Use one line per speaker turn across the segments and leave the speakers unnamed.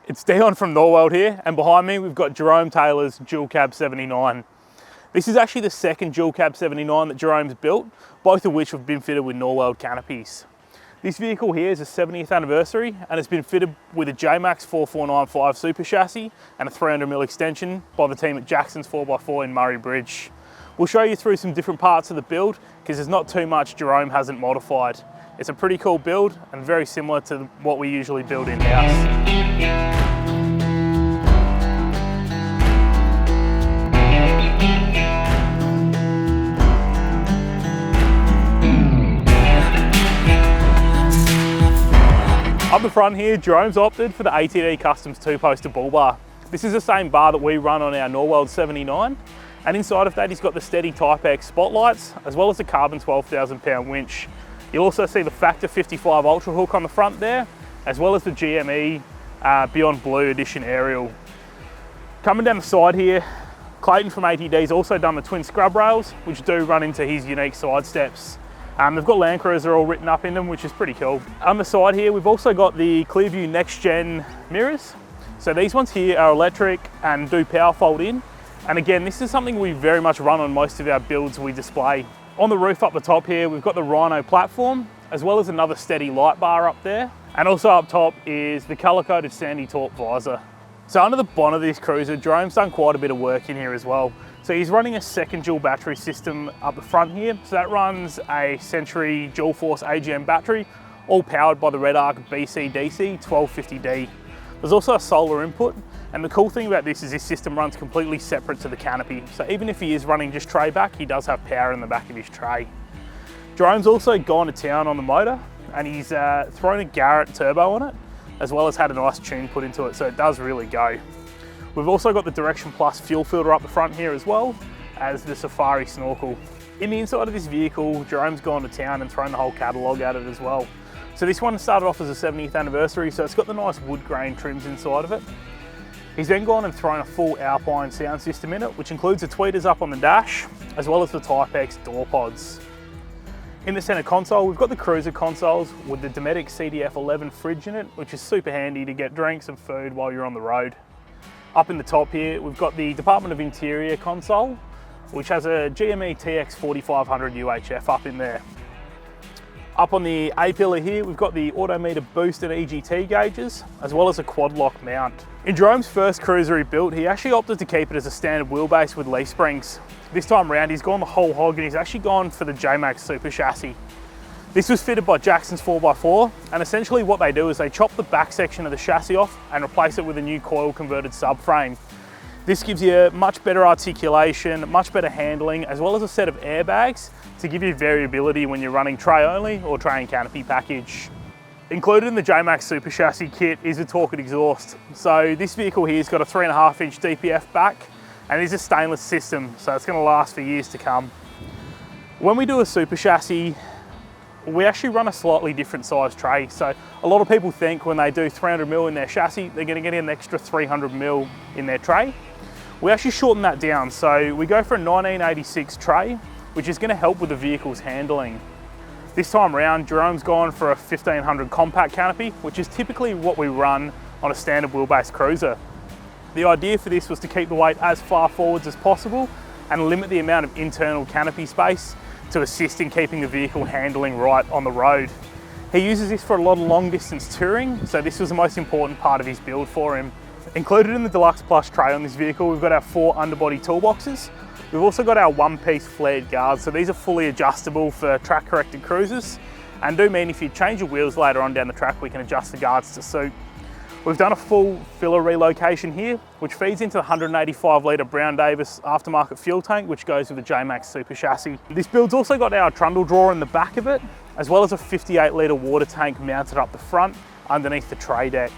It's Dion from Norweld here, and behind me we've got Jerome Taylor's Dual Cab 79. This is actually the second Dual Cab 79 that Jerome's built, both of which have been fitted with Norweld canopies. This vehicle here is a 70th anniversary and it's been fitted with a J-Max 4495 Super Chassis and a 300mm extension by the team at Jackson's 4x4 in Murray Bridge. We'll show you through some different parts of the build because there's not too much Jerome hasn't modified. It's a pretty cool build and very similar to what we usually build in-house. Up the front here, Jerome's opted for the ATD Customs 2-poster bull bar. This is the same bar that we run on our Norweld 79, and inside of that he's got the Steady Type X spotlights, as well as the carbon 12,000 pound winch. You'll also see the Factor 55 Ultra hook on the front there, as well as the GME Beyond Blue Edition aerial. Coming down the side here, Clayton from ATD's also done the twin scrub rails, which do run into his unique side steps. They've got Land Cruiser all written up in them, which is pretty cool. On the side here, we've also got the Clearview Next Gen mirrors. So these ones here are electric and do power fold in. And again, this is something we very much run on most of our builds we display. On the roof up the top here, we've got the Rhino platform, as well as another Steady light bar up there. And also up top is the color-coded Sandy Torp visor. So under the bonnet of this cruiser, Jerome's done quite a bit of work in here as well. So he's running a second dual battery system up the front here. So that runs a Century Dual Force AGM battery, all powered by the Redarc BC-DC 1250D. There's also a solar input, and the cool thing about this is this system runs completely separate to the canopy. So even if he is running just tray back, he does have power in the back of his tray. Jerome's also gone to town on the motor, and he's thrown a Garrett turbo on it, as well as had a nice tune put into it, so it does really go. We've also got the Direction Plus fuel filter up the front here as well as the Safari snorkel. In the inside of this vehicle, Jerome's gone to town and thrown the whole catalogue at it as well. So this one started off as a 70th anniversary, so it's got the nice wood grain trims inside of it. He's then gone and thrown a full Alpine sound system in it, which includes the tweeters up on the dash, as well as the Type X door pods. In the center console, we've got the cruiser consoles with the Dometic CDF11 fridge in it, which is super handy to get drinks and food while you're on the road. Up in the top here, we've got the Department of Interior console, which has a GME TX 4500 UHF up in there. Up on the A-pillar here, we've got the Autometer boost and EGT gauges, as well as a quad lock mount. In Jerome's first cruiser he built, he actually opted to keep it as a standard wheelbase with leaf springs. This time around, he's gone the whole hog and he's actually gone for the J-Max Super Chassis. This was fitted by Jackson's 4x4, and essentially what they do is they chop the back section of the chassis off and replace it with a new coil converted subframe. This gives you much better articulation, much better handling, as well as a set of airbags to give you variability when you're running tray only or tray and canopy package. Included in the J-Max Super Chassis kit is a Torque exhaust. So this vehicle here has got a 3.5-inch DPF back and it is a stainless system, so it's going to last for years to come. When we do a Super Chassis, we actually run a slightly different size tray. So a lot of people think when they do 300mm in their chassis, they're going to get an extra 300mm in their tray. We actually shorten that down. So we go for a 1986 tray, which is going to help with the vehicle's handling. This time around, Jerome's gone for a 1500 compact canopy, which is typically what we run on a standard wheelbase cruiser. The idea for this was to keep the weight as far forwards as possible and limit the amount of internal canopy space to assist in keeping the vehicle handling right on the road. He uses this for a lot of long distance touring, so this was the most important part of his build for him. Included in the Deluxe Plus tray on this vehicle, we've got our 4 underbody toolboxes. We've also got our one-piece flared guards, so these are fully adjustable for track corrected cruisers and do mean if you change your wheels later on down the track, we can adjust the guards to suit. We've done a full filler relocation here, which feeds into the 185 litre Brown Davis aftermarket fuel tank, which goes with the J-Max Super Chassis. This build's also got our trundle drawer in the back of it, as well as a 58 litre water tank mounted up the front underneath the tray deck.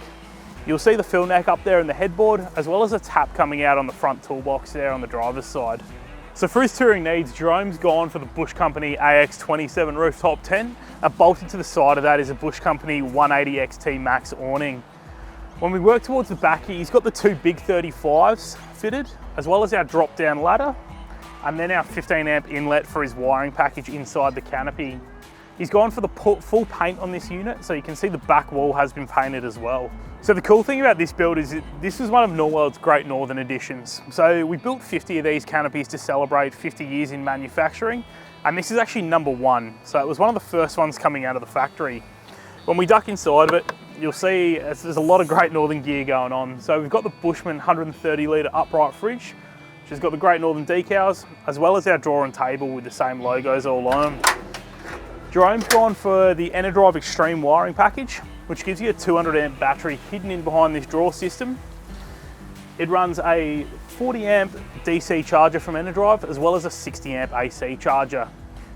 You'll see the fill neck up there in the headboard, as well as a tap coming out on the front toolbox there on the driver's side. So for his touring needs, Jerome's gone for the Bush Company AX27 rooftop tent, and bolted to the side of that is a Bush Company 180 XT Max awning. When we work towards the back here, he's got the 2 big 35s fitted, as well as our drop-down ladder, and then our 15 amp inlet for his wiring package inside the canopy. He's gone for the full paint on this unit, so you can see the back wall has been painted as well. So the cool thing about this build is this is one of Norweld's Great Northern editions. So we built 50 of these canopies to celebrate 50 years in manufacturing, and this is actually number 1. So it was one of the first ones coming out of the factory. When we duck inside of it, you'll see there's a lot of Great Northern gear going on. So we've got the Bushman 130 litre upright fridge, which has got the Great Northern decals, as well as our drawer and table with the same logos all on them. Jerome's gone for the Enerdrive Extreme wiring package, which gives you a 200 amp battery hidden in behind this drawer system. It runs a 40 amp DC charger from Enerdrive, as well as a 60 amp AC charger.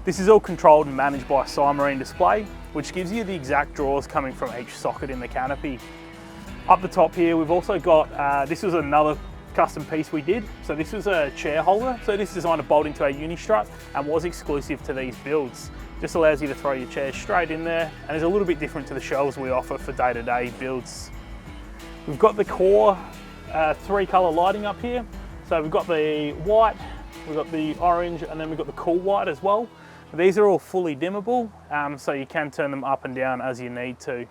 This is all controlled and managed by a Cymarine display, which gives you the exact drawers coming from each socket in the canopy. Up the top here, we've also got, this was another custom piece we did. So this was a chair holder. So this is designed to bolt into our Unistrut and was exclusive to these builds. Just allows you to throw your chair straight in there, and is a little bit different to the shelves we offer for day-to-day builds. We've got the core 3 colour lighting up here. So we've got the white, we've got the orange, and then we've got the cool white as well. These are all fully dimmable, so you can turn them up and down as you need to.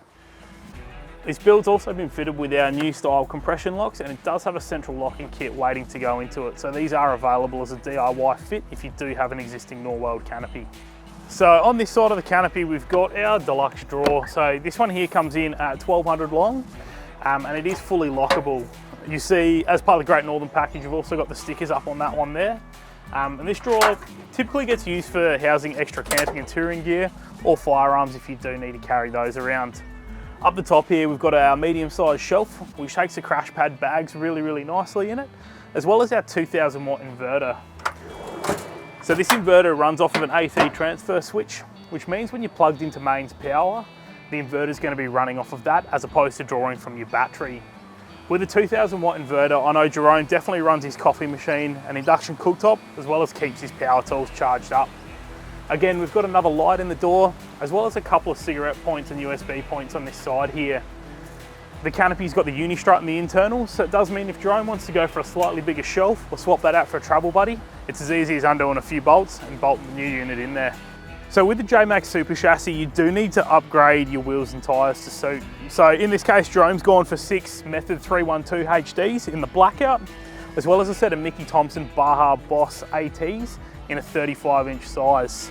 This build's also been fitted with our new style compression locks, and it does have a central locking kit waiting to go into it. So these are available as a DIY fit if you do have an existing Norweld canopy. So on this side of the canopy, we've got our deluxe drawer. So this one here comes in at 1200 long, and it is fully lockable. You see, as part of the Great Northern package, you've also got the stickers up on that one there. And this drawer typically gets used for housing extra camping and touring gear, or firearms if you do need to carry those around. Up the top here, we've got our medium-sized shelf, which takes the crash pad bags really nicely in it, as well as our 2000 watt inverter. So this inverter runs off of an AC transfer switch, which means when you're plugged into mains power, the inverter is going to be running off of that as opposed to drawing from your battery. With a 2000 watt inverter, I know Jerome definitely runs his coffee machine and induction cooktop, as well as keeps his power tools charged up. Again, we've got another light in the door, as well as a couple of cigarette points and USB points on this side here. The canopy's got the Unistrut in the internals, so it does mean if Jerome wants to go for a slightly bigger shelf or swap that out for a travel buddy, it's as easy as undoing a few bolts and bolting the new unit in there. So with the J-Max Super Chassis, you do need to upgrade your wheels and tyres to suit. So in this case, Jerome's gone for 6 Method 312 HDs in the blackout, as well as a set of Mickey Thompson Baja Boss ATs in a 35-inch size.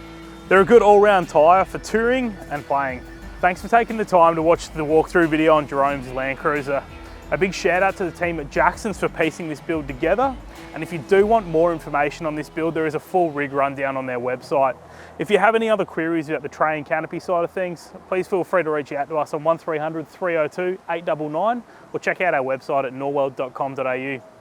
They're a good all-round tyre for touring and playing. Thanks for taking the time to watch the walkthrough video on Jerome's Land Cruiser. A big shout out to the team at Jackson's for piecing this build together. And if you do want more information on this build, there is a full rig rundown on their website. If you have any other queries about the tray and canopy side of things, please feel free to reach out to us on 1300 302 899 or check out our website at norweld.com.au.